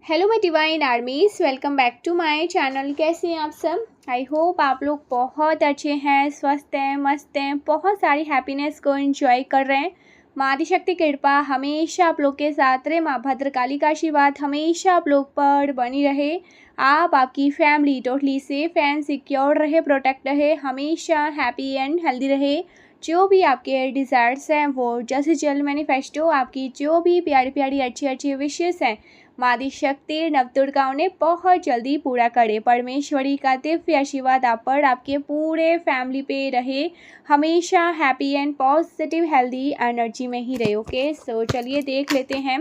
Hello my divine armies, welcome back to my channel. कैसे हैं आप सब? आई होप आप लोग बहुत अच्छे हैं, स्वस्थ हैं, मस्त हैं, बहुत सारी हैप्पीनेस को एंजॉय कर रहे हैं। माँ आदिशक्ति कृपा हमेशा आप लोग के साथ रहे, माँ भद्रकाली का आशीर्वाद हमेशा आप लोग पर बनी रहे। आप आपकी family totally safe and secure रहे, प्रोटेक्ट रहे, हमेशा हैप्पी एंड हेल्दी रहे। जो भी आपके डिज़ायर्स हैं वो जल्द से जल्द मैनिफेस्ट हो। आपकी जो भी प्यारी प्यारी अच्छी अच्छी विशेष हैं माँ आदिशक्ति नवदुर्गाओं ने बहुत जल्दी पूरा करे। परमेश्वरी का दिव्य आशीर्वाद आप पर, आपके पूरे फैमिली पे रहे, हमेशा happy and positive healthy energy में ही रहे। ओके, सो चलिए देख लेते हैं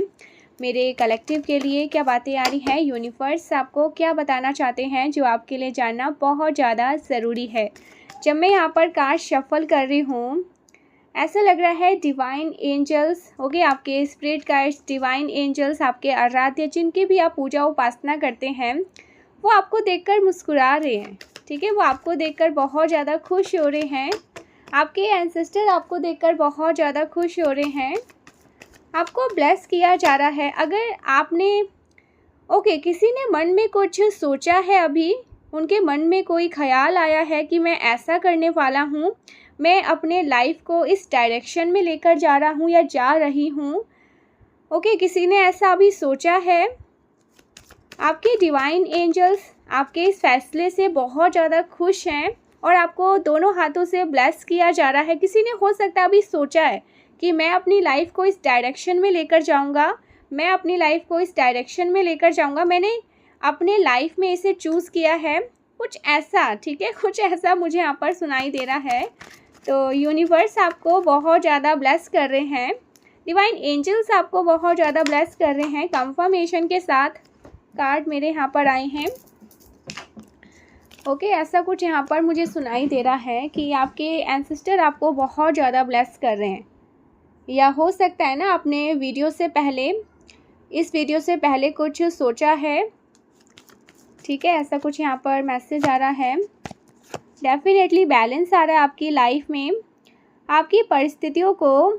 मेरे कलेक्टिव के लिए क्या बातें आ रही हैं। यूनिवर्स आपको क्या बताना चाहते हैं जो आपके लिए जानना बहुत ज़्यादा ज़रूरी है। जब मैं यहाँ पर कार्ड शफल कर रही हूँ, ऐसा लग रहा है डिवाइन एंजल्स, ओके, आपके स्पिरिट गाइड्स, डिवाइन एंजल्स, आपके आराध्य जिनकी भी आप पूजा उपासना करते हैं, वो आपको देखकर मुस्कुरा रहे हैं। ठीक है, वो आपको देखकर बहुत ज़्यादा खुश हो रहे हैं। आपके एंसेस्टर आपको देखकर बहुत ज़्यादा खुश हो रहे हैं। आपको ब्लेस किया जा रहा है। अगर आपने किसी ने मन में कुछ सोचा है, अभी उनके मन में कोई ख्याल आया है कि मैं ऐसा करने वाला हूँ, मैं अपने लाइफ को इस डायरेक्शन में लेकर जा रहा हूँ या जा रही हूँ। किसी ने ऐसा अभी सोचा है। आपके डिवाइन एंजल्स आपके इस फैसले से बहुत ज़्यादा खुश हैं और आपको दोनों हाथों से ब्लेस किया जा रहा है। किसी ने हो सकता है अभी सोचा है कि मैं अपनी लाइफ को इस डायरेक्शन में लेकर जाऊँगा, मैं अपनी लाइफ को इस डायरेक्शन में लेकर जाऊँगा, मैंने अपने लाइफ में इसे चूज़ किया है, कुछ ऐसा। ठीक है, कुछ ऐसा मुझे यहाँ पर सुनाई दे रहा है। तो यूनिवर्स आपको बहुत ज़्यादा ब्लेस कर रहे हैं, डिवाइन एंजल्स आपको बहुत ज़्यादा ब्लेस कर रहे हैं। कंफर्मेशन के साथ कार्ड मेरे यहाँ पर आए हैं। ऐसा कुछ यहाँ पर मुझे सुनाई दे रहा है कि आपके एंसेस्टर आपको बहुत ज़्यादा ब्लेस कर रहे हैं। या हो सकता है ना, आपने इस वीडियो से पहले कुछ सोचा है। ठीक है, ऐसा कुछ यहाँ पर मैसेज आ रहा है। डेफिनेटली बैलेंस आ रहा है आपकी लाइफ में, आपकी परिस्थितियों को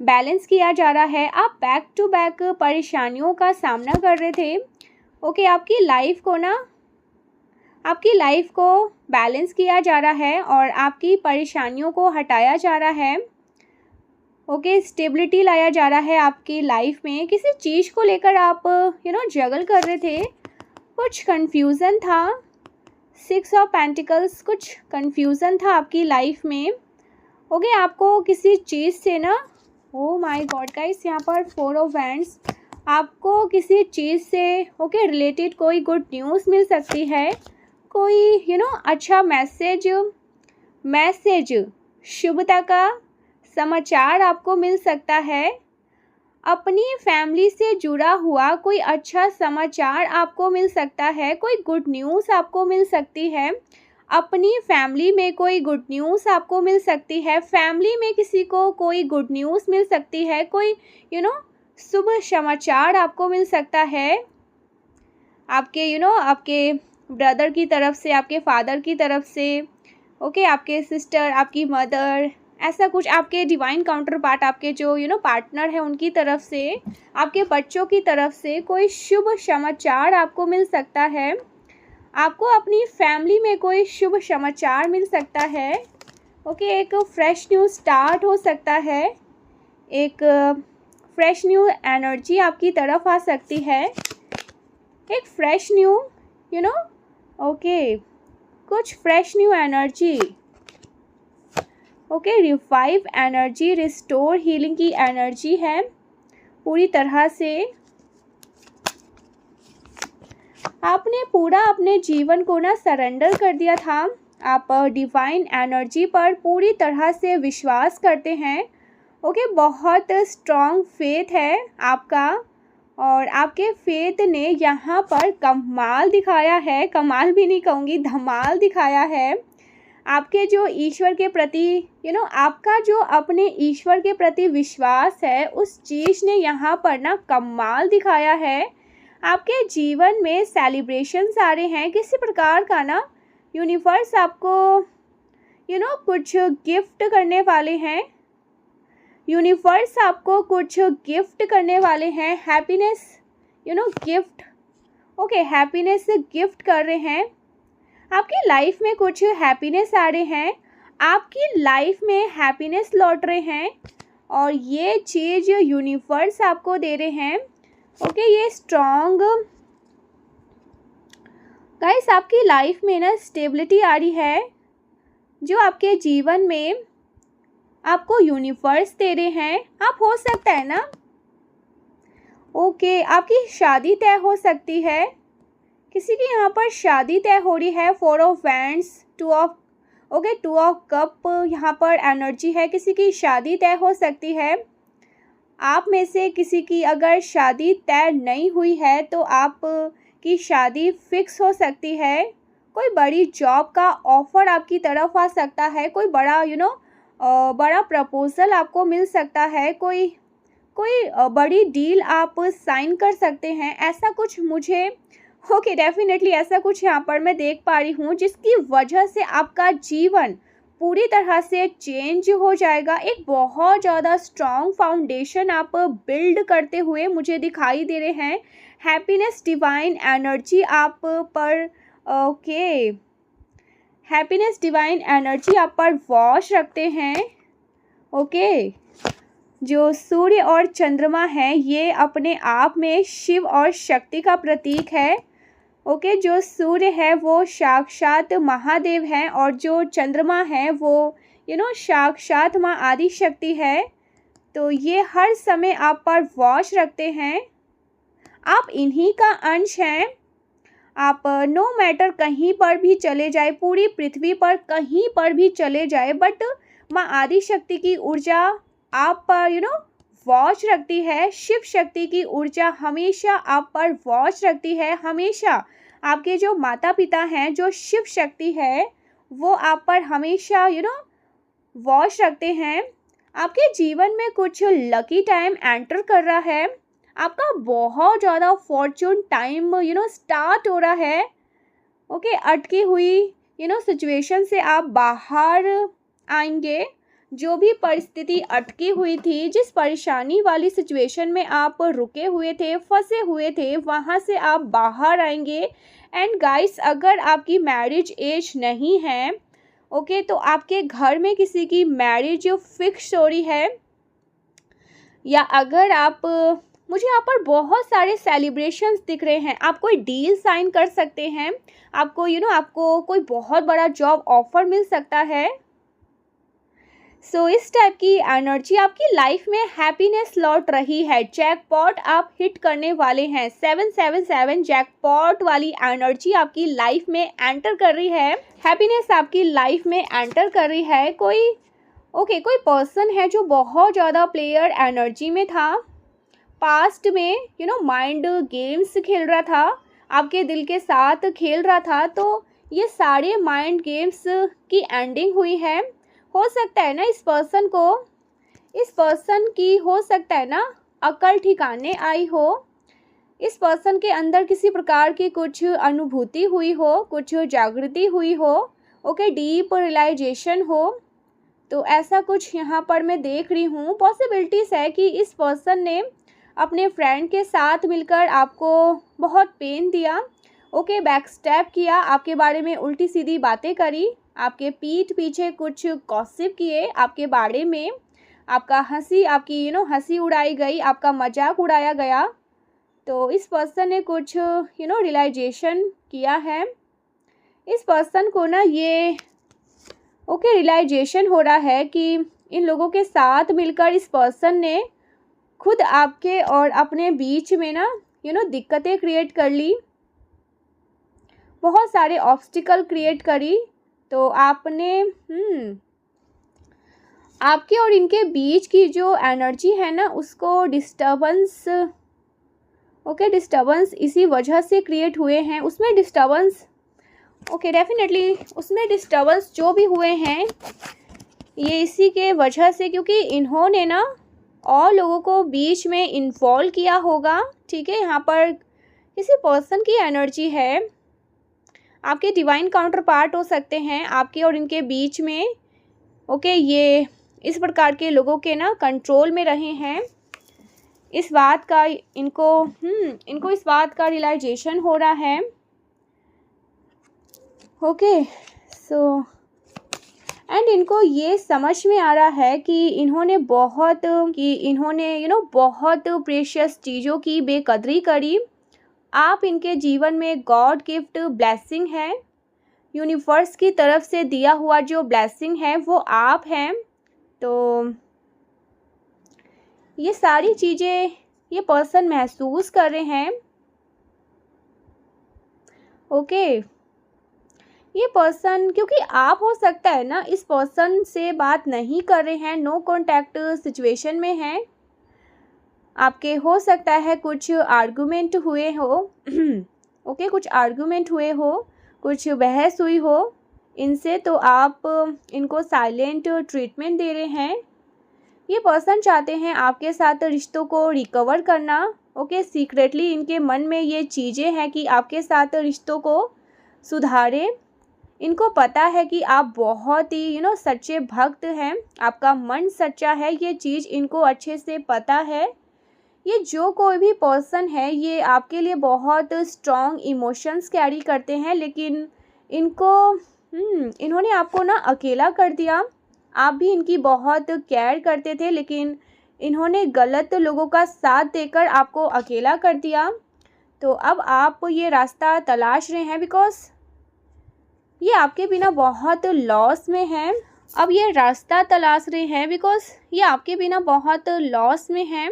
बैलेंस किया जा रहा है। आप बैक टू बैक परेशानियों का सामना कर रहे थे। आपकी लाइफ को बैलेंस किया जा रहा है और आपकी परेशानियों को हटाया जा रहा है। स्टेबिलिटी लाया जा रहा है आपकी लाइफ में। किसी चीज़ को लेकर आप जगल कर रहे थे, कुछ कन्फ्यूज़न था। 6 ऑफ पेंटिकल्स, कुछ कन्फ्यूज़न था आपकी लाइफ में। आपको किसी चीज़ से ना, ओ माय गॉड गाइस, यहाँ पर 4 ऑफ वैंड्स, आपको किसी चीज़ से रिलेटेड कोई गुड न्यूज़ मिल सकती है। कोई अच्छा मैसेज शुभता का समाचार आपको मिल सकता है। अपनी फैमिली से जुड़ा हुआ कोई अच्छा समाचार आपको मिल सकता है, कोई गुड न्यूज़ आपको मिल सकती है। अपनी फैमिली में कोई गुड न्यूज़ आपको मिल सकती है। फैमिली में किसी को कोई गुड न्यूज़ मिल सकती है, कोई शुभ समाचार आपको मिल सकता है। आपके आपके ब्रदर की तरफ से, आपके फादर की तरफ से, आपके सिस्टर, आपकी मदर, ऐसा कुछ, आपके डिवाइन काउंटर पार्ट, आपके जो पार्टनर है उनकी तरफ से, आपके बच्चों की तरफ से कोई शुभ समाचार आपको मिल सकता है। आपको अपनी फैमिली में कोई शुभ समाचार मिल सकता है। एक फ्रेश न्यू स्टार्ट हो सकता है, एक फ्रेश न्यू एनर्जी आपकी तरफ आ सकती है, एक फ्रेश न्यू कुछ fresh new energy. Revive energy, restore healing की एनर्जी है पूरी तरह से। आपने पूरा अपने जीवन को ना सरेंडर कर दिया था। आप डिवाइन एनर्जी पर पूरी तरह से विश्वास करते हैं। बहुत स्ट्रॉन्ग फेथ है आपका और आपके फेथ ने यहाँ पर कमाल दिखाया है। कमाल भी नहीं कहूँगी, धमाल दिखाया है। आपके जो ईश्वर के प्रति आपका जो अपने ईश्वर के प्रति विश्वास है, उस चीज़ ने यहाँ पर ना कमाल दिखाया है। आपके जीवन में सेलिब्रेशंस आ रहे हैं किसी प्रकार का ना। यूनिवर्स आपको कुछ गिफ्ट करने वाले हैं। यूनिवर्स आपको कुछ गिफ्ट करने वाले हैं। Happiness gift, okay happiness gift कर रहे हैं। आपकी लाइफ में कुछ हैप्पीनेस आ रहे हैं, आपकी लाइफ में हैप्पीनेस लौट रहे हैं और ये चीज़ यूनिवर्स आपको दे रहे हैं। ओके ये स्ट्रॉन्ग गाइस, आपकी लाइफ में ना स्टेबिलिटी आ रही है जो आपके जीवन में आपको यूनिवर्स दे रहे हैं। आप हो सकता है ना, ओके आपकी शादी तय हो सकती है, किसी की यहाँ पर शादी तय हो रही है। 4 ऑफ वैंड्स, 2 ऑफ कप यहाँ पर एनर्जी है, किसी की शादी तय हो सकती है। आप में से किसी की अगर शादी तय नहीं हुई है तो आप की शादी फिक्स हो सकती है। कोई बड़ी जॉब का ऑफ़र आपकी तरफ आ सकता है, कोई बड़ा बड़ा प्रपोजल आपको मिल सकता है, कोई बड़ी डील आप साइन कर सकते हैं। ऐसा कुछ मुझे ओके डेफिनेटली ऐसा कुछ यहाँ पर मैं देख पा रही हूँ जिसकी वजह से आपका जीवन पूरी तरह से चेंज हो जाएगा। एक बहुत ज़्यादा स्ट्रॉन्ग फाउंडेशन आप बिल्ड करते हुए मुझे दिखाई दे रहे हैं। हैप्पीनेस डिवाइन एनर्जी आप पर ओके हैप्पीनेस डिवाइन एनर्जी आप पर वॉश रखते हैं। ओके जो सूर्य और चंद्रमा है ये अपने आप में शिव और शक्ति का प्रतीक है। ओके जो सूर्य है वो साक्षात महादेव हैं और जो चंद्रमा है वो साक्षात माँ आदि शक्ति है। तो ये हर समय आप पर वॉश रखते हैं, आप इन्हीं का अंश हैं। आप नो मैटर कहीं पर भी चले जाए, पूरी पृथ्वी पर कहीं पर भी चले जाए, बट माँ आदि शक्ति की ऊर्जा आप पर वॉच रखती है। शिव शक्ति की ऊर्जा हमेशा आप पर वॉच रखती है। हमेशा आपके जो माता पिता हैं, जो शिव शक्ति है, वो आप पर हमेशा वॉच रखते हैं। आपके जीवन में कुछ लकी टाइम एंटर कर रहा है, आपका बहुत ज़्यादा फॉर्चून टाइम स्टार्ट हो रहा है। ओके अटकी हुई सिचुएशन से आप बाहर आएंगे। जो भी परिस्थिति अटकी हुई थी, जिस परेशानी वाली सिचुएशन में आप रुके हुए थे, फंसे हुए थे, वहाँ से आप बाहर आएंगे। एंड गाइस अगर आपकी मैरिज एज नहीं है ओके तो आपके घर में किसी की मैरिज फिक्स हो रही है, या अगर आप मुझे यहाँ पर बहुत सारे सेलिब्रेशंस दिख रहे हैं। आप कोई डील साइन कर सकते हैं, आपको आपको कोई बहुत बड़ा जॉब ऑफर मिल सकता है। सो इस टाइप की एनर्जी आपकी लाइफ में हैप्पीनेस लौट रही है। जैकपॉट आप हिट करने वाले हैं। 777 जैकपॉट वाली एनर्जी आपकी लाइफ में एंटर कर रही है। हैप्पीनेस आपकी लाइफ में एंटर कर रही है। कोई पर्सन है जो बहुत ज़्यादा प्लेयर एनर्जी में था, पास्ट में माइंड गेम्स खेल रहा था, आपके दिल के साथ खेल रहा था। तो ये सारे माइंड गेम्स की एंडिंग हुई है। हो सकता है ना इस पर्सन की हो सकता है ना अकल ठिकाने आई हो, इस पर्सन के अंदर किसी प्रकार की कुछ अनुभूति हुई हो, कुछ जागृति हुई हो, ओके डीप रियलाइजेशन हो। तो ऐसा कुछ यहाँ पर मैं देख रही हूँ। पॉसिबिलिटीज़ है कि इस पर्सन ने अपने फ्रेंड के साथ मिलकर आपको बहुत पेन दिया, ओके बैक स्टैप किया, आपके बारे में उल्टी सीधी बातें करी, आपके पीठ पीछे कुछ गॉसिप किए आपके बारे में, आपकी हंसी उड़ाई गई, आपका मजाक उड़ाया गया। तो इस पर्सन ने कुछ रियलाइजेशन किया है। इस पर्सन को ना ये रियलाइजेशन हो रहा है कि इन लोगों के साथ मिलकर इस पर्सन ने खुद आपके और अपने बीच में ना दिक्कतें क्रिएट कर ली, बहुत सारे ऑब्स्टिकल क्रिएट करी। तो आपने आपके और इनके बीच की जो एनर्जी है ना उसको डिस्टर्बेंस इसी वजह से क्रिएट हुए हैं। उसमें डिस्टर्बेंस डेफिनेटली उसमें डिस्टर्बेंस जो भी हुए हैं ये इसी के वजह से, क्योंकि इन्होंने ना और लोगों को बीच में इन्वॉल्व किया होगा। ठीक है, यहाँ पर किसी पर्सन की एनर्जी है, आपके डिवाइन काउंटर पार्ट हो सकते हैं आपके और इनके बीच में। ये इस प्रकार के लोगों के ना कंट्रोल में रहे हैं। इस बात का इनको इस बात का रियलाइजेशन हो रहा है। ओके सो एंड इनको ये समझ में आ रहा है कि इन्होंने बहुत बहुत प्रेशियस चीज़ों की बेकदरी करी। आप इनके जीवन में गॉड गिफ्ट ब्लेसिंग है, यूनिवर्स की तरफ से दिया हुआ जो ब्लेसिंग है वो आप हैं। तो ये सारी चीज़ें ये पर्सन महसूस कर रहे हैं। ओके ये पर्सन, क्योंकि आप हो सकता है ना इस पर्सन से बात नहीं कर रहे हैं, नो कांटेक्ट सिचुएशन में हैं। आपके हो सकता है कुछ आर्गुमेंट हुए हो ओके कुछ आर्गुमेंट हुए हो, कुछ बहस हुई हो इनसे, तो आप इनको साइलेंट ट्रीटमेंट दे रहे हैं। ये पर्सन चाहते हैं आपके साथ रिश्तों को रिकवर करना। ओके सीक्रेटली इनके मन में ये चीज़ें हैं कि आपके साथ रिश्तों को सुधारें। इनको पता है कि आप बहुत ही सच्चे भक्त हैं, आपका मन सच्चा है, ये चीज़ इनको अच्छे से पता है। ये जो कोई भी पर्सन है ये आपके लिए बहुत स्ट्रॉन्ग इमोशंस कैरी करते हैं, लेकिन इन्होंने आपको ना अकेला कर दिया। आप भी इनकी बहुत केयर करते थे, लेकिन इन्होंने गलत लोगों का साथ देकर आपको अकेला कर दिया। तो अब आप ये रास्ता तलाश रहे हैं, बिकॉज ये आपके बिना बहुत लॉस में हैं। अब ये रास्ता तलाश रहे हैं बिकॉज ये आपके बिना बहुत लॉस में हैं।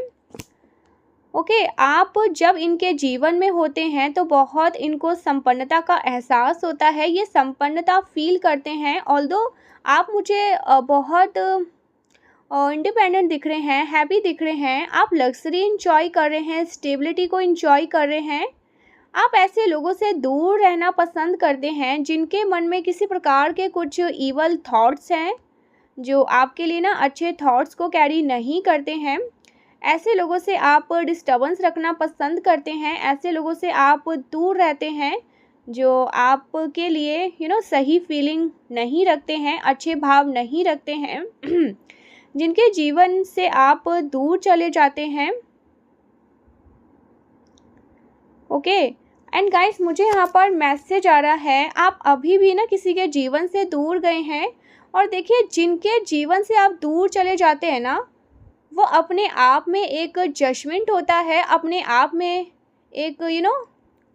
ओके आप जब इनके जीवन में होते हैं तो बहुत इनको संपन्नता का एहसास होता है, ये संपन्नता फील करते हैं। ऑल्दो आप मुझे बहुत इंडिपेंडेंट दिख रहे हैं, हैप्पी दिख रहे हैं, आप लग्जरी इंजॉय कर रहे हैं, स्टेबिलिटी को इंजॉय कर रहे हैं। आप ऐसे लोगों से दूर रहना पसंद करते हैं जिनके मन में किसी प्रकार के कुछ ईवल थॉट्स हैं, जो आपके लिए ना अच्छे थॉट्स को कैरी नहीं करते हैं। ऐसे लोगों से आप डिस्टर्बेंस रखना पसंद करते हैं, ऐसे लोगों से आप दूर रहते हैं जो आपके लिए सही फीलिंग नहीं रखते हैं, अच्छे भाव नहीं रखते हैं जिनके जीवन से आप दूर चले जाते हैं। ओके एंड गाइस मुझे यहाँ पर मैसेज आ रहा है, आप अभी भी ना किसी के जीवन से दूर गए हैं। और देखिए जिनके जीवन से आप दूर चले जाते हैं ना, वो अपने आप में एक जजमेंट होता है, अपने आप में एक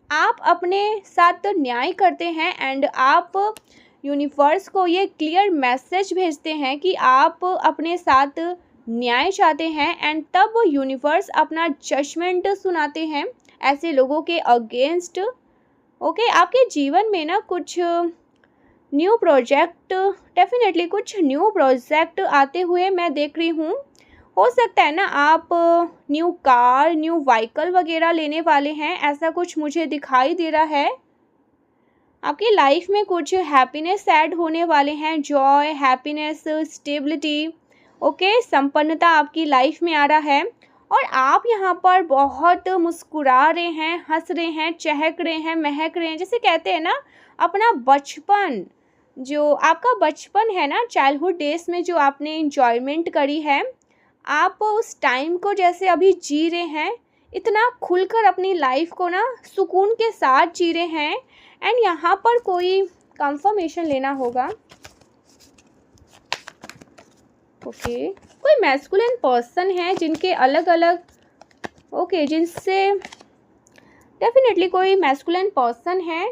आप अपने साथ न्याय करते हैं एंड आप यूनिवर्स को ये क्लियर मैसेज भेजते हैं कि आप अपने साथ न्याय चाहते हैं, एंड तब यूनिवर्स अपना जजमेंट सुनाते हैं ऐसे लोगों के अगेंस्ट। ओके आपके जीवन में ना कुछ न्यू प्रोजेक्ट, डेफिनेटली कुछ न्यू प्रोजेक्ट आते हुए मैं देख रही हूँ। हो सकता है ना आप न्यू कार, न्यू व्हीकल वगैरह लेने वाले हैं, ऐसा कुछ मुझे दिखाई दे रहा है। आपकी लाइफ में कुछ हैप्पीनेस ऐड होने वाले हैं, जॉय, हैप्पीनेस, स्टेबिलिटी, ओके संपन्नता आपकी लाइफ में आ रहा है। और आप यहाँ पर बहुत मुस्कुरा रहे हैं, हंस रहे हैं, चहक रहे हैं, महक रहे हैं, जैसे कहते हैं ना अपना बचपन, जो आपका बचपन है ना, चाइल्डहुड डेज में जो आपने इंजॉयमेंट करी है, आप उस टाइम को जैसे अभी जी रहे हैं, इतना खुलकर अपनी लाइफ को ना सुकून के साथ जी रहे हैं। एंड यहाँ पर कोई कंफर्मेशन लेना होगा। ओके कोई मैस्कुलिन पर्सन है जिनके अलग अलग जिनसे डेफिनेटली कोई मैस्कुलिन पर्सन है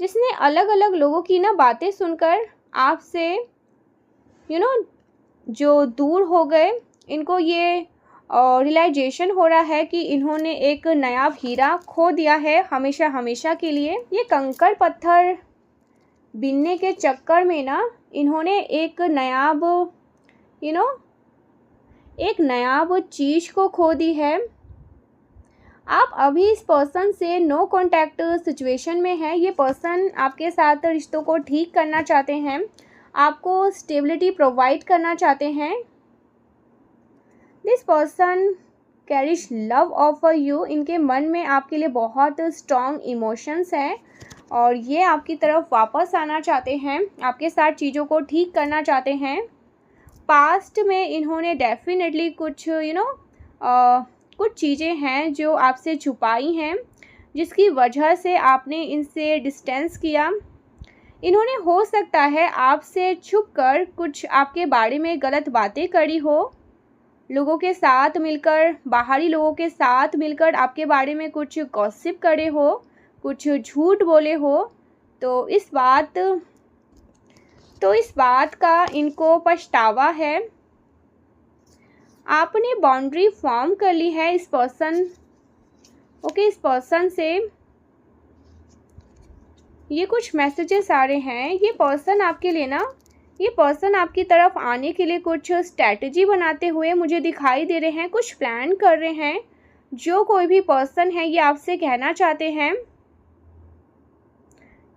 जिसने अलग अलग लोगों की ना बातें सुनकर आपसे जो दूर हो गए, इनको ये रियलाइजेशन हो रहा है कि इन्होंने एक नायाब हीरा खो दिया है हमेशा हमेशा के लिए। ये कंकड़ पत्थर बीनने के चक्कर में ना इन्होंने एक नायाब एक नायाब चीज़ को खो दी है। आप अभी इस पर्सन से नो कांटेक्ट सिचुएशन में हैं। ये पर्सन आपके साथ रिश्तों को ठीक करना चाहते हैं, आपको स्टेबिलिटी प्रोवाइड करना चाहते हैं। This person carries love offer you. इनके मन में आपके लिए बहुत स्ट्रॉन्ग इमोशंस हैं और ये आपकी तरफ वापस आना चाहते हैं, आपके साथ चीज़ों को ठीक करना चाहते हैं। पास्ट में इन्होंने डेफिनेटली कुछ कुछ चीज़ें हैं जो आपसे छुपाई हैं, जिसकी वजह से आपने इनसे डिस्टेंस किया। इन्होंने हो सकता है आपसे छुपकर कुछ आपके बारे में गलत बातें करी हो, लोगों के साथ मिलकर, बाहरी लोगों के साथ मिलकर आपके बारे में कुछ गॉसिप करे हो, कुछ झूठ बोले हो। तो इस बात का इनको पछतावा है। आपने बाउंड्री फॉर्म कर ली है इस पर्सन इस पर्सन से। ये कुछ मैसेजेस आ रहे हैं। ये पर्सन आपकी तरफ आने के लिए कुछ स्ट्रैटेजी बनाते हुए मुझे दिखाई दे रहे हैं, कुछ प्लान कर रहे हैं। जो कोई भी पर्सन है, ये आपसे कहना चाहते हैं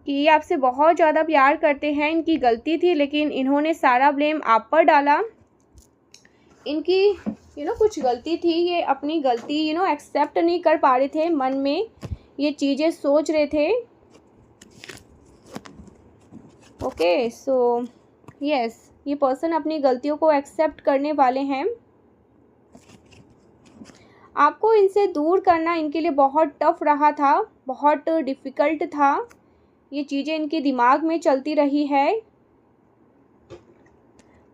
कि ये आपसे बहुत ज़्यादा प्यार करते हैं। इनकी गलती थी, लेकिन इन्होंने सारा ब्लेम आप पर डाला। इनकी कुछ गलती थी, ये अपनी गलती एक्सेप्ट नहीं कर पा रहे थे, मन में ये चीज़ें सोच रहे थे। ओके, सो यस, ये पर्सन अपनी गलतियों को एक्सेप्ट करने वाले हैं। आपको इनसे दूर करना इनके लिए बहुत टफ रहा था, बहुत डिफ़िकल्ट था। ये चीज़ें इनके दिमाग में चलती रही है।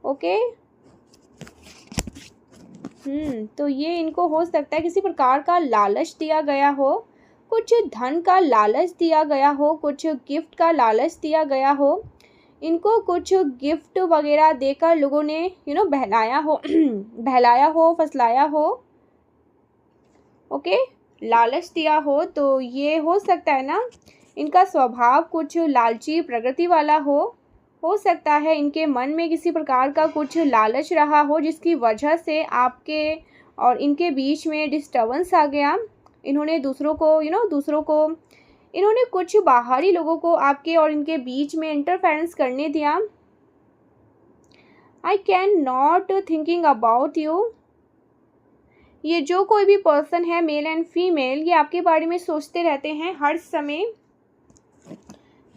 ओके, तो ये इनको हो सकता है किसी प्रकार का लालच दिया गया हो, कुछ धन का लालच दिया गया हो, कुछ गिफ्ट का लालच दिया गया हो। इनको कुछ गिफ्ट वगैरह देकर लोगों ने बहलाया हो, फसलाया हो। ओके, लालच दिया हो। तो ये हो सकता है ना, इनका स्वभाव कुछ लालची प्रकृति वाला हो सकता है इनके मन में किसी प्रकार का कुछ लालच रहा हो, जिसकी वजह से आपके और इनके बीच में डिस्टर्बेंस आ गया। इन्होंने इन्होंने कुछ बाहरी लोगों को आपके और इनके बीच में इंटरफेरेंस करने दिया। I can not thinking about you. ये जो कोई भी पर्सन है, मेल एंड फीमेल, ये आपके बारे में सोचते रहते हैं हर समय।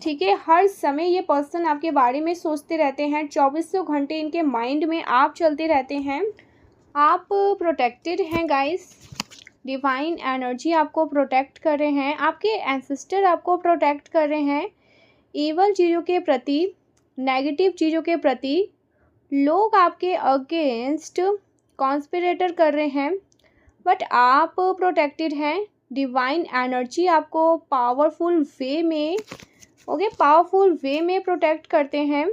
ठीक है, हर समय ये पर्सन आपके बारे में सोचते रहते हैं। 2400 घंटे इनके माइंड में आप चलते रहते हैं। आप प्रोटेक्टेड हैं गाइस। डिवाइन एनर्जी आपको प्रोटेक्ट कर रहे हैं, आपके एंसेस्टर आपको प्रोटेक्ट कर रहे हैं। ईवल चीज़ों के प्रति, नेगेटिव चीज़ों के प्रति लोग आपके अगेंस्ट कॉन्स्पिरेटर कर रहे हैं, बट आप प्रोटेक्टेड हैं। डिवाइन एनर्जी आपको पावरफुल वे में प्रोटेक्ट करते हैं,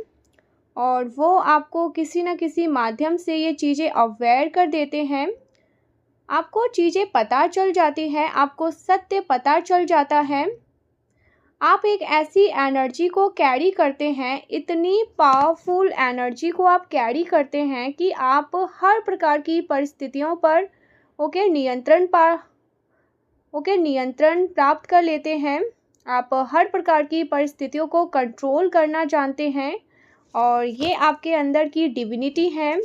और वो आपको किसी न किसी माध्यम से ये चीज़ें अवेयर कर देते हैं। आपको चीज़ें पता चल जाती हैं, आपको सत्य पता चल जाता है। आप एक ऐसी एनर्जी को कैरी करते हैं, इतनी पावरफुल एनर्जी को आप कैरी करते हैं कि आप हर प्रकार की परिस्थितियों पर नियंत्रण प्राप्त कर लेते हैं। आप हर प्रकार की परिस्थितियों को कंट्रोल करना जानते हैं, और ये आपके अंदर की डिविनिटी है।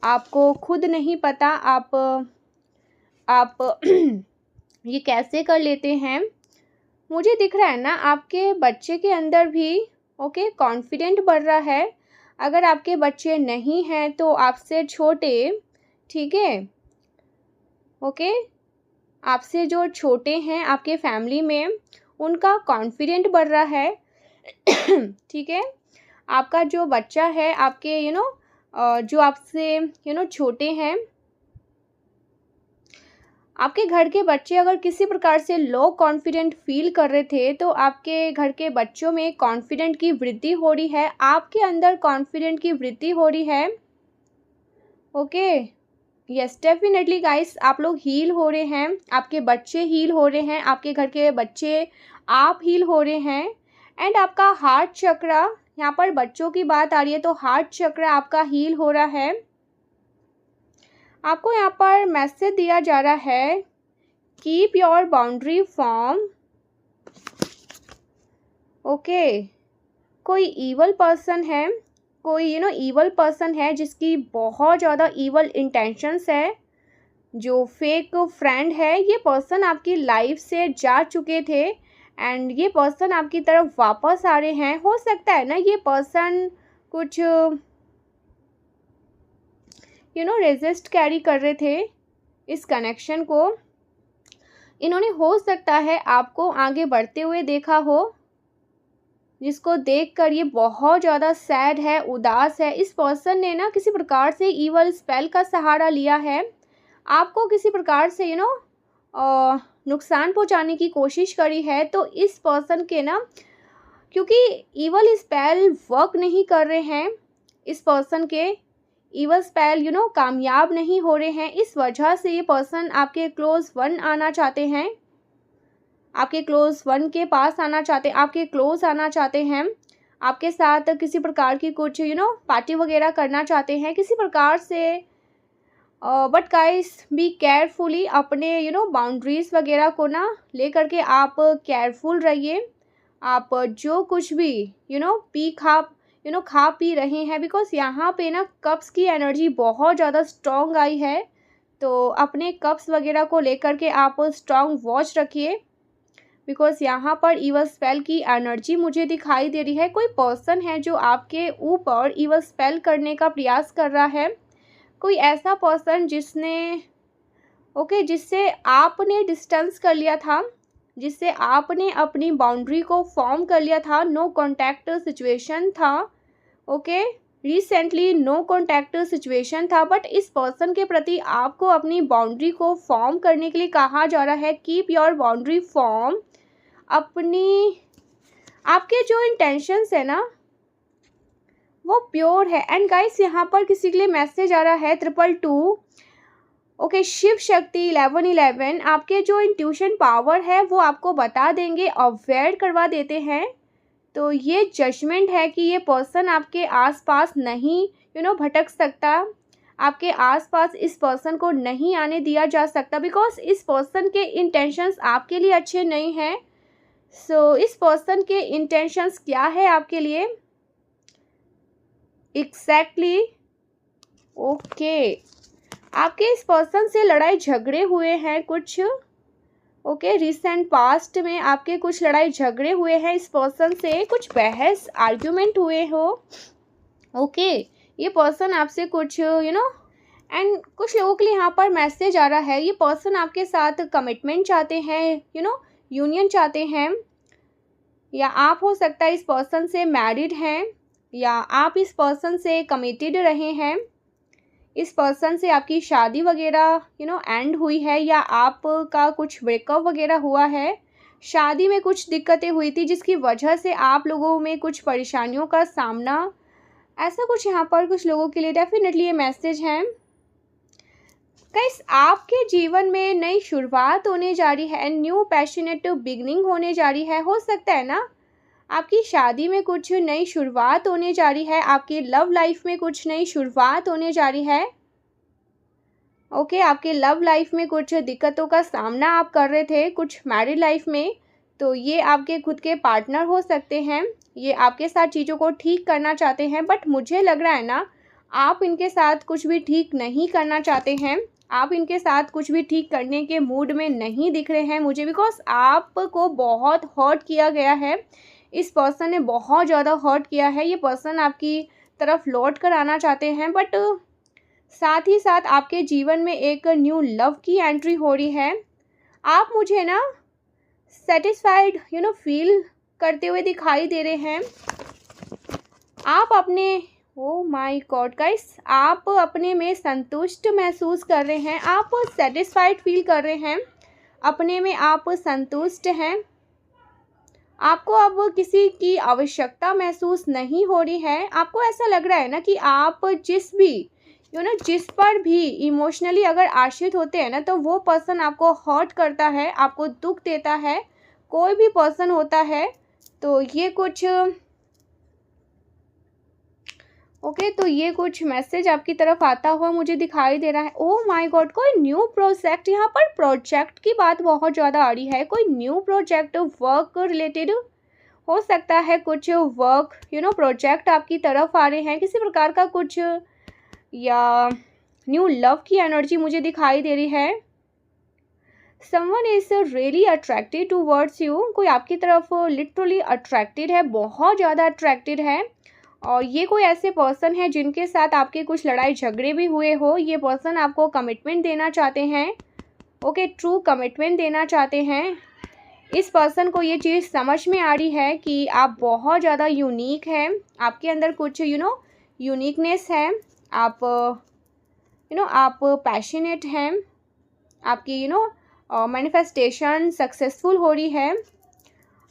आपको खुद नहीं पता आप ये कैसे कर लेते हैं। मुझे दिख रहा है ना, आपके बच्चे के अंदर भी कॉन्फिडेंट बढ़ रहा है। अगर आपके बच्चे नहीं हैं तो आपसे छोटे, ठीक है, आपसे जो छोटे हैं आपके फैमिली में, उनका कॉन्फिडेंट बढ़ रहा है। ठीक है, आपका जो बच्चा है, आपके जो आपसे छोटे हैं, आपके घर के बच्चे अगर किसी प्रकार से लो कॉन्फिडेंट फील कर रहे थे, तो आपके घर के बच्चों में कॉन्फिडेंट की वृद्धि हो रही है, आपके अंदर कॉन्फिडेंट की वृद्धि हो रही है। ओके, यस, डेफिनेटली गाइस, आप लोग हील हो रहे हैं, आपके बच्चे हील हो रहे हैं, आपके घर के बच्चे, आप हील हो रहे हैं। एंड आपका हार्ट चक्रा, यहाँ पर बच्चों की बात आ रही है, तो हार्ट चक्रा आपका हील हो रहा है। आपको यहाँ पर मैसेज दिया जा रहा है, keep your boundary form. Okay, कोई ईवल पर्सन है, कोई ईवल पर्सन है जिसकी बहुत ज़्यादा ईवल इंटेंशंस है, जो फेक फ्रेंड है। ये पर्सन आपकी लाइफ से जा चुके थे, एंड ये पर्सन आपकी तरफ वापस आ रहे हैं। हो सकता है ना, ये पर्सन कुछ रेजिस्ट कैरी कर रहे थे इस कनेक्शन को। इन्होंने हो सकता है आपको आगे बढ़ते हुए देखा हो, जिसको देखकर ये बहुत ज़्यादा सैड है, उदास है। इस पर्सन ने ना किसी प्रकार से ईवल स्पेल का सहारा लिया है, आपको किसी प्रकार से नुकसान पहुंचाने की कोशिश करी है। तो इस पर्सन के ना, क्योंकि ईवल स्पेल वर्क नहीं कर रहे हैं, इस पर्सन के ईवल स्पेल कामयाब नहीं हो रहे हैं, इस वजह से ये पर्सन आपके क्लोज वन आना चाहते हैं, आपके क्लोज वन के पास आना चाहते हैं, आपके क्लोज आना चाहते हैं, आपके साथ किसी प्रकार की कुछ पार्टी वगैरह करना चाहते हैं किसी प्रकार से। बट गाइस बी केयरफुली, अपने बाउंड्रीज वगैरह को ना लेकर के आप केयरफुल रहिए। आप जो कुछ भी खा पी रहे हैं, बिकॉज यहाँ पे ना कप्स की एनर्जी बहुत ज़्यादा स्ट्रॉन्ग आई है, तो अपने कप्स वगैरह को लेकर के आप स्ट्रॉन्ग वॉच रखिए, बिकॉज यहाँ पर ईवल स्पेल की एनर्जी मुझे दिखाई दे रही है। कोई पर्सन है जो आपके ऊपर ईवल स्पेल करने का प्रयास कर रहा है, कोई ऐसा पर्सन जिससे आपने डिस्टेंस कर लिया था, जिससे आपने अपनी बाउंड्री को फॉर्म कर लिया था, नो कॉन्टैक्ट सिचुएशन था। रिसेंटली नो कॉन्टैक्ट सिचुएशन था, बट इस पर्सन के प्रति आपको अपनी बाउंड्री को फॉर्म करने के लिए कहा जा रहा है। Keep your boundary form. आपके जो इंटेंशंस है ना वो प्योर है। एंड गाइस यहाँ पर किसी के लिए मैसेज आ रहा है 222। शिव शक्ति 1111, आपके जो इंट्यूशन पावर है वो आपको बता देंगे, अवेयर करवा देते हैं। तो ये जजमेंट है कि ये पर्सन आपके आसपास नहीं भटक सकता, आपके आसपास इस पर्सन को नहीं आने दिया जा सकता, बिकॉज इस पर्सन के इंटेंशंस आपके लिए अच्छे नहीं हैं। सो इस पर्सन के इंटेंशंस क्या है आपके लिए एग्जैक्टली? आपके इस पर्सन से लड़ाई झगड़े हुए हैं कुछ। रिसेंट पास्ट में आपके कुछ लड़ाई झगड़े हुए हैं, इस पर्सन से कुछ बहस आर्ग्यूमेंट हुए हो। ये पर्सन आपसे कुछ एंड कुछ लोगों के लिए यहाँ पर मैसेज आ रहा है, ये पर्सन आपके साथ कमिटमेंट चाहते हैं, यूनियन चाहते हैं, या आप हो सकता है इस पर्सन से मैरिड हैं, या आप इस पर्सन से कमिटेड रहे हैं, इस पर्सन से आपकी शादी वगैरह एंड हुई है, या आपका कुछ ब्रेकअप वगैरह हुआ है, शादी में कुछ दिक्कतें हुई थी जिसकी वजह से आप लोगों में कुछ परेशानियों का सामना, ऐसा कुछ यहाँ पर कुछ लोगों के लिए डेफिनेटली ये मैसेज है। गाइस आपके जीवन में नई शुरुआत होने जा रही है, न्यू पैशनेट बिगनिंग होने जा रही है। हो सकता है ना आपकी शादी में कुछ नई शुरुआत होने जा रही है, आपकी लव लाइफ में कुछ नई शुरुआत होने जा रही है। आपके लव लाइफ में कुछ दिक्कतों का सामना आप कर रहे थे कुछ मैरिड लाइफ में, तो ये आपके खुद के पार्टनर हो सकते हैं, ये आपके साथ चीज़ों को ठीक करना चाहते हैं। बट मुझे लग रहा है ना आप इनके साथ कुछ भी ठीक नहीं करना चाहते हैं, आप इनके साथ कुछ भी ठीक करने के मूड में नहीं दिख रहे हैं मुझे, बिकॉज आपको बहुत हर्ट किया गया है, इस पर्सन ने बहुत ज़्यादा हर्ट किया है। ये पर्सन आपकी तरफ लौट कर आना चाहते हैं, बट साथ ही साथ आपके जीवन में एक न्यू लव की एंट्री हो रही है। आप मुझे ना सेटिस्फाइड फील करते हुए दिखाई दे रहे हैं। आप अपने माय गॉड गाइस, आप अपने में संतुष्ट महसूस कर रहे हैं, आप सेटिस्फाइड फील कर रहे हैं, अपने में आप संतुष्ट हैं, आपको अब किसी की आवश्यकता महसूस नहीं हो रही है। आपको ऐसा लग रहा है ना कि आप जिस पर भी इमोशनली अगर आश्रित होते हैं ना, तो वो पर्सन आपको हर्ट करता है, आपको दुख देता है, कोई भी पर्सन होता है। तो ये कुछ मैसेज आपकी तरफ आता हुआ मुझे दिखाई दे रहा है। ओह माय गॉड, कोई न्यू प्रोजेक्ट, यहाँ पर प्रोजेक्ट की बात बहुत ज़्यादा आ रही है। कोई न्यू प्रोजेक्ट वर्क रिलेटेड हो सकता है, कुछ वर्क प्रोजेक्ट आपकी तरफ आ रहे हैं किसी प्रकार का कुछ, या न्यू लव की एनर्जी मुझे दिखाई दे रही है। Someone is really attracted towards you, कोई आपकी तरफ लिटरली अट्रैक्टेड है, बहुत ज़्यादा अट्रैक्टेड है। और ये कोई ऐसे पर्सन है जिनके साथ आपके कुछ लड़ाई झगड़े भी हुए हो। ये पर्सन आपको कमिटमेंट देना चाहते हैं। ओके, ट्रू कमिटमेंट देना चाहते हैं। इस पर्सन को ये चीज़ समझ में आ रही है कि आप बहुत ज़्यादा यूनिक हैं, आपके अंदर कुछ यूनिकनेस है। आप आप पैशनेट हैं, आपकी मैनिफेस्टेशन सक्सेसफुल हो रही है।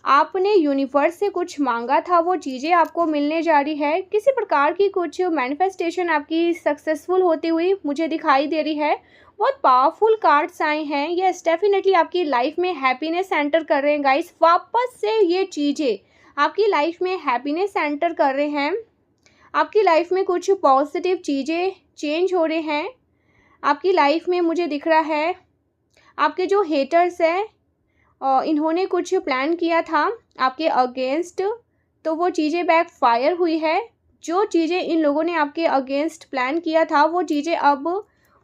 आपने यूनिवर्स से कुछ मांगा था, वो चीज़ें आपको मिलने जा रही है। किसी प्रकार की कुछ मैनिफेस्टेशन आपकी सक्सेसफुल होती हुई मुझे दिखाई दे रही है। बहुत पावरफुल कार्ड्स आए हैं। यस, डेफिनेटली आपकी लाइफ में हैप्पीनेस एंटर कर रहे हैं गाइस। वापस से ये चीज़ें आपकी लाइफ में हैप्पीनेस एंटर कर रहे हैं। आपकी लाइफ में कुछ पॉजिटिव चीज़ें चेंज हो रहे हैं। आपकी लाइफ में मुझे दिख रहा है आपके जो हेटर्स हैं, इन्होंने कुछ प्लान किया था आपके अगेंस्ट, तो वो चीज़ें बैक फायर हुई है। जो चीज़ें इन लोगों ने आपके अगेंस्ट प्लान किया था, वो चीज़ें अब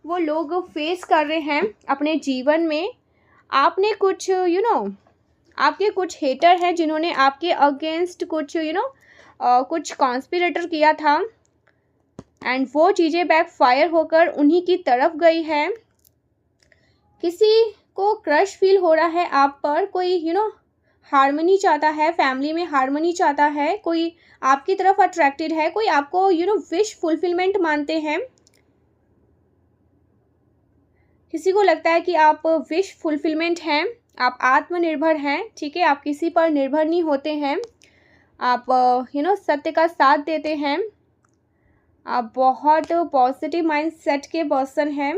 वो लोग फेस कर रहे हैं अपने जीवन में। आपने कुछ आपके कुछ हेटर हैं जिन्होंने आपके अगेंस्ट कुछ कुछ कॉन्स्पिरेटर किया था, एंड वो चीज़ें बैक फायर होकर उन्हीं की तरफ गई है। किसी को क्रश फील हो रहा है आप पर। कोई हार्मनी चाहता है, फैमिली में हार्मनी चाहता है। कोई आपकी तरफ अट्रैक्टेड है, कोई आपको विश फुलफिलमेंट मानते हैं। किसी को लगता है कि आप विश फुलफिलमेंट हैं, आप आत्मनिर्भर हैं। ठीक है, आप किसी पर निर्भर नहीं होते हैं। आप सत्य का साथ देते हैं। आप बहुत पॉजिटिव माइंडसेट के पर्सन हैं।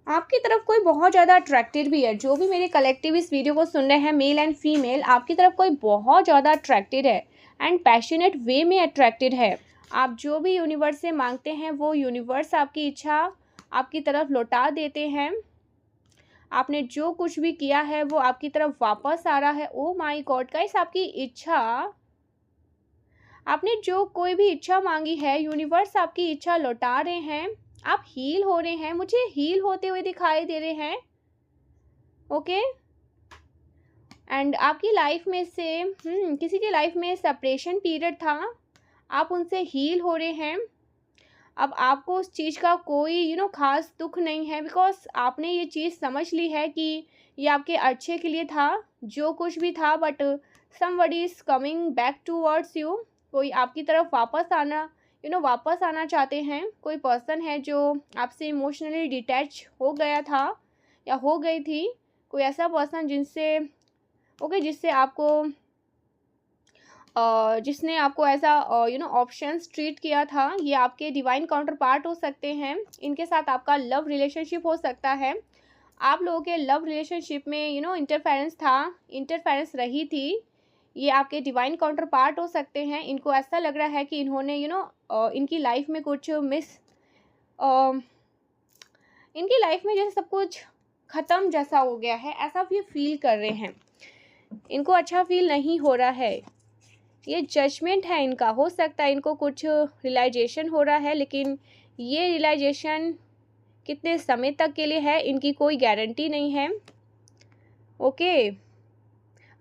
आपकी तरफ कोई बहुत ज़्यादा अट्रैक्टेड भी है। जो भी मेरे कलेक्टिव इस वीडियो को सुन रहे हैं, मेल एंड फीमेल, आपकी तरफ कोई बहुत ज़्यादा अट्रैक्टेड है एंड पैशनेट वे में अट्रैक्टेड है। आप जो भी यूनिवर्स से मांगते हैं, वो यूनिवर्स आपकी इच्छा आपकी तरफ लौटा देते हैं। आपने जो कुछ भी किया है वो आपकी तरफ वापस आ रहा है। ओ माय गॉड गाइस, आपकी इच्छा, आपने जो कोई भी इच्छा मांगी है, यूनिवर्स आपकी इच्छा लौटा रहे हैं। आप हील हो रहे हैं, मुझे हील होते हुए दिखाई दे रहे हैं। ओके, एंड आपकी लाइफ में से किसी की लाइफ में सेपरेशन पीरियड था, आप उनसे हील हो रहे हैं। अब आपको उस चीज़ का कोई खास दुख नहीं है, बिकॉज आपने ये चीज़ समझ ली है कि ये आपके अच्छे के लिए था, जो कुछ भी था। But somebody is coming back towards you. कोई आपकी तरफ वापस आना वापस आना चाहते हैं। कोई पर्सन है जो आपसे इमोशनली डिटैच हो गया था या हो गई थी। कोई ऐसा पर्सन जिससे आपको जिसने आपको ऐसा ऑप्शंस ट्रीट किया था। ये आपके डिवाइन काउंटर पार्ट हो सकते हैं। इनके साथ आपका लव रिलेशनशिप हो सकता है। आप लोगों के लव रिलेशनशिप में इंटरफेरेंस रही थी। ये आपके डिवाइन काउंटर पार्ट हो सकते हैं। इनको ऐसा लग रहा है कि इन्होंने इनकी लाइफ में कुछ इनकी लाइफ में जैसे सब कुछ ख़त्म जैसा हो गया है, ऐसा ये फील कर रहे हैं। इनको अच्छा फील नहीं हो रहा है। ये जजमेंट है इनका। हो सकता है इनको कुछ रियलाइजेशन हो रहा है, लेकिन ये रियलाइजेशन कितने समय तक के लिए है, इनकी कोई गारंटी नहीं है। ओके,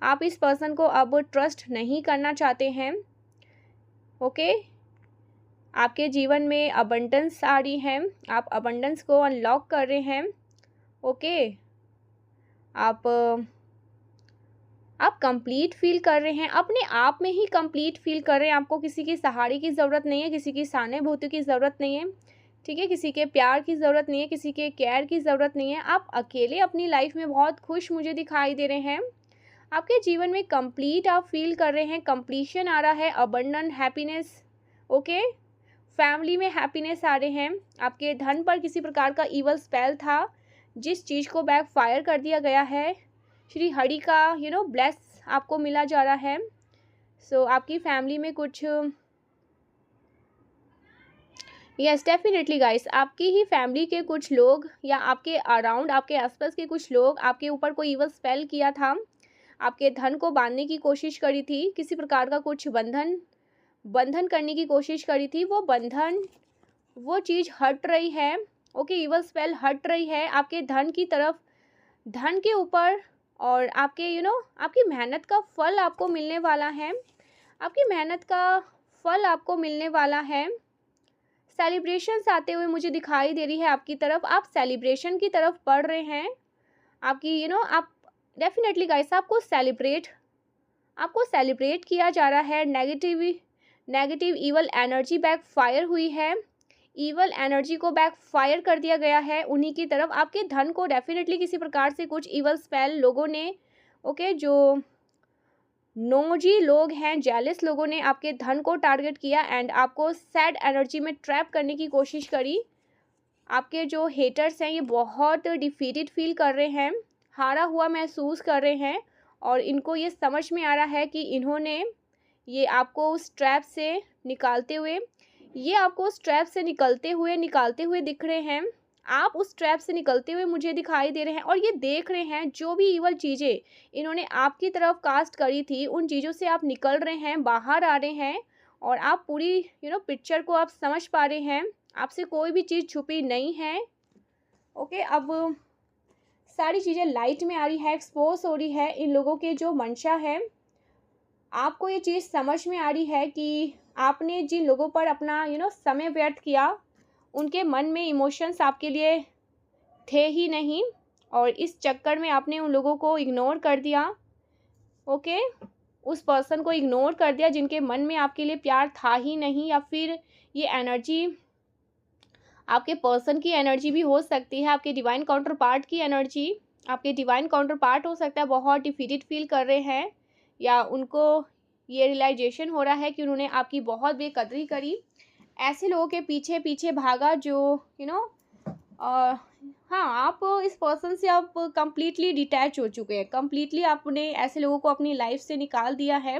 आप इस पर्सन को अब ट्रस्ट नहीं करना चाहते हैं। ओके, आपके जीवन में अबंडेंस आ रही है, आप अबंडेंस को अनलॉक कर रहे हैं। ओके, आप कंप्लीट फील कर रहे हैं, अपने आप में ही कंप्लीट फील कर रहे हैं। आपको किसी की सहारे की ज़रूरत नहीं है, किसी की सहानुभूति की ज़रूरत नहीं है। ठीक है, किसी के प्यार की ज़रूरत नहीं है, किसी के केयर की ज़रूरत नहीं है। आप अकेले अपनी लाइफ में बहुत खुश मुझे दिखाई दे रहे हैं। आपके जीवन में कंप्लीट आप फील कर रहे हैं, कंप्लीशन आ रहा है, अबंडन हैप्पीनेस। ओके, फैमिली में हैप्पीनेस आ रहे हैं। आपके धन पर किसी प्रकार का ईवल स्पेल था, जिस चीज़ को बैक फायर कर दिया गया है। श्री हरि का ब्लेस आपको मिला जा रहा है। सो आपकी फैमिली में कुछ यस डेफिनेटली गाइस, आपकी ही फैमिली के कुछ लोग या आपके अराउंड, आपके आसपास के कुछ लोग आपके ऊपर कोई ईवल स्पेल किया था, आपके धन को बांधने की कोशिश करी थी, किसी प्रकार का कुछ बंधन करने की कोशिश करी थी। वो चीज़ हट रही है। ओके, ईवल स्पेल हट रही है आपके धन की तरफ, धन के ऊपर। और आपके आपकी मेहनत का फल आपको मिलने वाला है। आपकी मेहनत का फल आपको मिलने वाला है। सेलिब्रेशंस आते हुए मुझे दिखाई दे रही है आपकी तरफ, आप सेलिब्रेशन की तरफ बढ़ रहे हैं। आपकी आप डेफिनेटली गाइस आपको सेलिब्रेट किया जा रहा है। Negative evil energy back fire हुई है, ईवल एनर्जी को बैक फायर कर दिया गया है उन्हीं की तरफ। आपके धन को डेफिनेटली किसी प्रकार से कुछ ईवल स्पेल लोगों ने, जो नोजी लोग हैं, जेलस लोगों ने आपके धन को टारगेट किया एंड आपको सैड एनर्जी में ट्रैप करने की कोशिश करी। आपके जो हेटर्स हैं ये बहुत डिफीटेड फील कर रहे हैं, हारा हुआ महसूस कर रहे हैं, और इनको ये समझ में आ रहा है कि इन्होंने ये आपको उस ट्रैप से निकालते हुए दिख रहे हैं। आप उस ट्रैप से निकलते हुए मुझे दिखाई दे रहे हैं, और ये देख रहे हैं जो भी ईवल चीज़ें इन्होंने आपकी तरफ कास्ट करी थी उन चीज़ों से आप निकल रहे हैं, बाहर आ रहे हैं, और आप पूरी पिक्चर को आप समझ पा रहे हैं। आपसे कोई भी चीज़ छुपी नहीं है। ओके, अब सारी चीज़ें लाइट में आ रही है, एक्सपोज हो रही है। इन लोगों के जो मंशा है, आपको ये चीज़ समझ में आ रही है कि आपने जिन लोगों पर अपना समय व्यर्थ किया, उनके मन में इमोशंस आपके लिए थे ही नहीं, और इस चक्कर में आपने उन लोगों को इग्नोर कर दिया। ओके, उस पर्सन को इग्नोर कर दिया जिनके मन में आपके लिए प्यार था ही नहीं, या फिर ये एनर्जी आपके पर्सन की एनर्जी भी हो सकती है, आपके डिवाइन काउंटर पार्ट की एनर्जी। आपके डिवाइन काउंटर पार्ट हो सकता है बहुत डिफीटेड फील कर रहे हैं, या उनको ये रियलाइजेशन हो रहा है कि उन्होंने आपकी बहुत बेकदरी करी। ऐसे लोगों के पीछे पीछे भागा जो हाँ, आप इस पर्सन से आप कम्प्लीटली डिटैच हो चुके हैं। कम्प्लीटली आपने ऐसे लोगों को अपनी लाइफ से निकाल दिया है,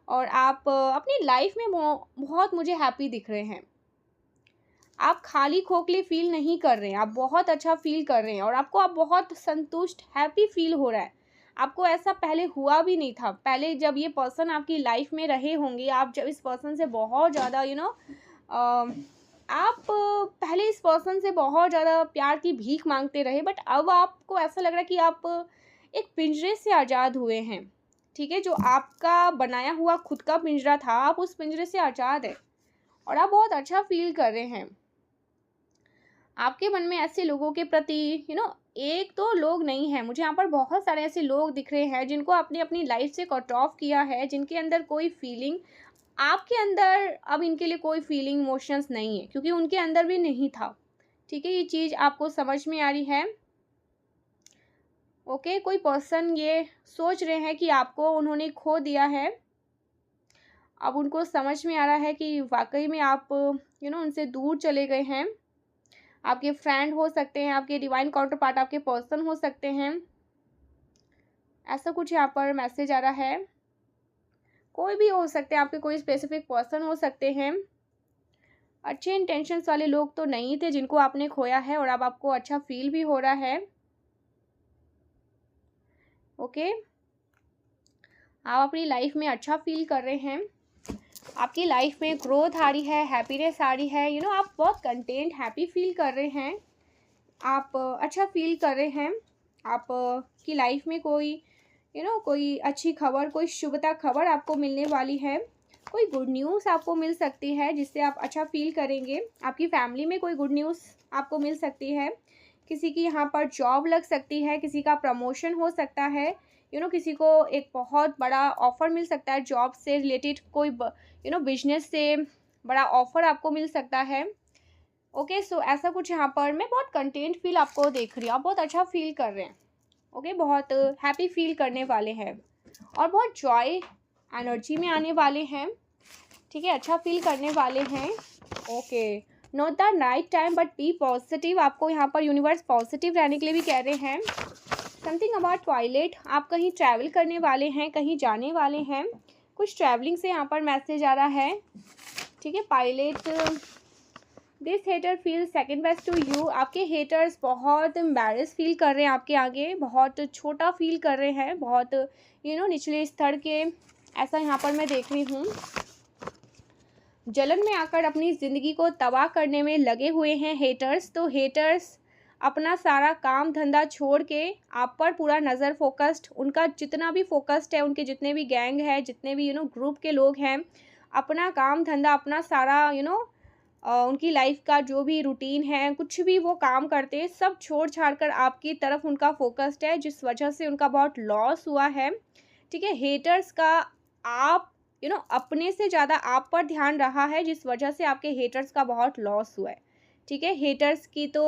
और आप अपनी लाइफ में बहुत मुझे हैप्पी दिख रहे हैं। आप खाली खोखले फील नहीं कर रहे हैं, आप बहुत अच्छा फील कर रहे हैं, और आप बहुत संतुष्ट हैप्पी फील हो रहा है। आपको ऐसा पहले हुआ भी नहीं था। पहले जब ये पर्सन आपकी लाइफ में रहे होंगे, आप जब इस पर्सन से बहुत ज़्यादा आप पहले इस पर्सन से बहुत ज़्यादा प्यार की भीख मांगते रहे, बट अब आपको ऐसा लग रहा है कि आप एक पिंजरे से आज़ाद हुए हैं। ठीक है, जो आपका बनाया हुआ खुद का पिंजरा था, आप उस पिंजरे से आज़ाद है, और आप बहुत अच्छा फील कर रहे हैं। आपके मन में ऐसे लोगों के प्रति एक तो लोग नहीं है, मुझे यहाँ पर बहुत सारे ऐसे लोग दिख रहे हैं जिनको आपने अपनी लाइफ से कट ऑफ किया है, जिनके अंदर कोई फीलिंग, आपके अंदर अब इनके लिए कोई फीलिंग इमोशंस नहीं है, क्योंकि उनके अंदर भी नहीं था। ठीक है, ये चीज़ आपको समझ में आ रही है। ओके, कोई पर्सन ये सोच रहे हैं कि आपको उन्होंने खो दिया है। अब उनको समझ में आ रहा है कि वाकई में आप उनसे दूर चले गए हैं। आपके फ्रेंड हो सकते हैं, आपके डिवाइन काउंटर पार्ट आपके पर्सन हो सकते हैं, ऐसा कुछ यहाँ पर मैसेज आ रहा है। कोई भी हो सकते हैं, आपके कोई स्पेसिफिक पर्सन हो सकते हैं। अच्छे इंटेंशंस वाले लोग तो नहीं थे जिनको आपने खोया है, और अब आपको अच्छा फील भी हो रहा है। ओके, आप अपनी लाइफ में अच्छा फील कर रहे हैं, आपकी लाइफ में ग्रोथ आ रही है, हैप्पीनेस आ रही है। आप बहुत कंटेंट हैप्पी फील कर रहे हैं, आप अच्छा फील कर रहे हैं। आप की लाइफ में कोई कोई अच्छी खबर, कोई शुभता खबर आपको मिलने वाली है। कोई गुड न्यूज़ आपको मिल सकती है जिससे आप अच्छा फील करेंगे। आपकी फैमिली में कोई गुड न्यूज़ आपको मिल सकती है। किसी की यहाँ पर जॉब लग सकती है, किसी का प्रमोशन हो सकता है। किसी को एक बहुत बड़ा ऑफ़र मिल सकता है, जॉब से रिलेटेड कोई बिजनेस से बड़ा ऑफ़र आपको मिल सकता है। ओके, सो ऐसा कुछ यहाँ पर मैं बहुत कंटेंट फील आपको देख रही हूँ, आप बहुत अच्छा फील कर रहे हैं। ओके, बहुत हैप्पी फील करने वाले हैं, और बहुत जॉय एनर्जी में आने वाले हैं। ठीक है, अच्छा फील करने वाले हैं। Okay, not the right time but be positive. आपको यहाँ पर यूनिवर्स पॉजिटिव रहने के लिए भी कह रहे हैं। समथिंग अबाउट टॉयलेट, आप कहीं ट्रैवल करने वाले हैं, कहीं जाने वाले हैं। कुछ ट्रैवलिंग से यहाँ पर मैसेज आ रहा है। ठीक है, pilot, this hater feel second best to you. आपके हेटर्स बहुत एम्बैरेस फील कर रहे हैं आपके आगे, बहुत छोटा फील कर रहे हैं, बहुत निचले स्तर के, ऐसा यहाँ पर मैं देख रही हूँ। जलन में आकर अपनी ज़िंदगी को तबाह करने में लगे हुए हैं हेटर्स। तो हेटर्स अपना सारा काम धंधा छोड़ के आप पर पूरा नज़र फोकस्ड, उनका जितना भी फोकस्ड है, उनके जितने भी गैंग है, जितने भी ग्रुप के लोग हैं, अपना काम धंधा, अपना सारा उनकी लाइफ का जो भी रूटीन है, कुछ भी वो काम करते हैं, सब छोड़ छाड़ कर आपकी तरफ उनका फोकस्ड है, जिस वजह से उनका बहुत लॉस हुआ है। ठीक है, हेटर्स का आप अपने से ज़्यादा आप पर ध्यान रहा है, जिस वजह से आपके हेटर्स का बहुत लॉस हुआ है। ठीक है, हेटर्स की तो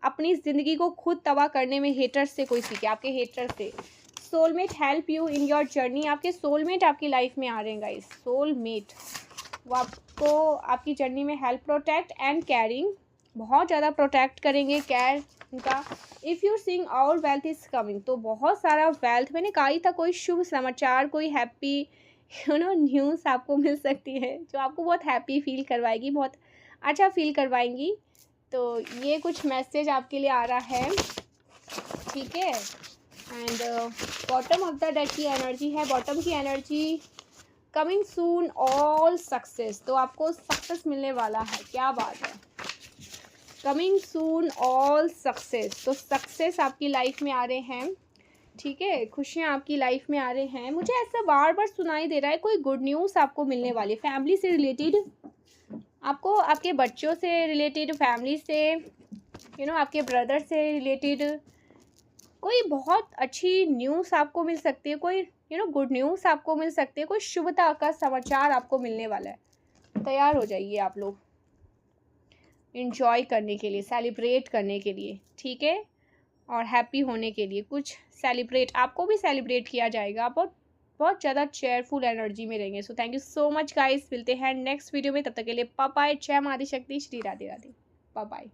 अपनी ज़िंदगी को खुद तबाह करने में हेटर्स से कोई सीखे, आपके हेटर्स से। Soulmate help you in your journey, आपके सोलमेट आपकी लाइफ में आ रहे हैं गाइस। सोलमेट वो आपको आपकी जर्नी में हेल्प, प्रोटेक्ट एंड केयरिंग, बहुत ज़्यादा प्रोटेक्ट करेंगे, केयर उनका। If you sing our wealth is coming, तो बहुत सारा वेल्थ, मैंने कहा ही था, कोई शुभ समाचार, कोई हैप्पी न्यूज़ आपको मिल सकती है, जो आपको बहुत हैप्पी फील करवाएगी, बहुत अच्छा फील करवाएंगी। तो ये कुछ मैसेज आपके लिए आ रहा है। ठीक है, and bottom of the deck की एनर्जी है, बॉटम की energy coming soon all success, तो आपको सक्सेस मिलने वाला है, क्या बात है। कमिंग सून ऑल सक्सेस, तो सक्सेस आपकी लाइफ में आ रहे हैं। ठीक है, खुशियाँ आपकी लाइफ में आ रहे हैं। मुझे ऐसा बार बार सुनाई दे रहा है, कोई गुड न्यूज़ आपको मिलने वाली, फैमिली से रिलेटेड, आपको आपके बच्चों से रिलेटेड, फैमिली से आपके ब्रदर से रिलेटेड कोई बहुत अच्छी न्यूज़ आपको मिल सकती है, कोई गुड न्यूज़ आपको मिल सकती है, कोई शुभता का समाचार आपको मिलने वाला है। तैयार हो जाइए आप लोग एंजॉय करने के लिए, सेलिब्रेट करने के लिए। ठीक है, और हैप्पी होने के लिए, कुछ सेलिब्रेट, आपको भी सेलिब्रेट किया जाएगा। आप बहुत बहुत ज़्यादा चेयरफुल एनर्जी में रहेंगे। So thank you so much guys, मिलते हैं नेक्स्ट वीडियो में, तब तक के लिए बाय बाय। जय माँ आदिशक्ति, श्री राधे राधे, बाय बाय।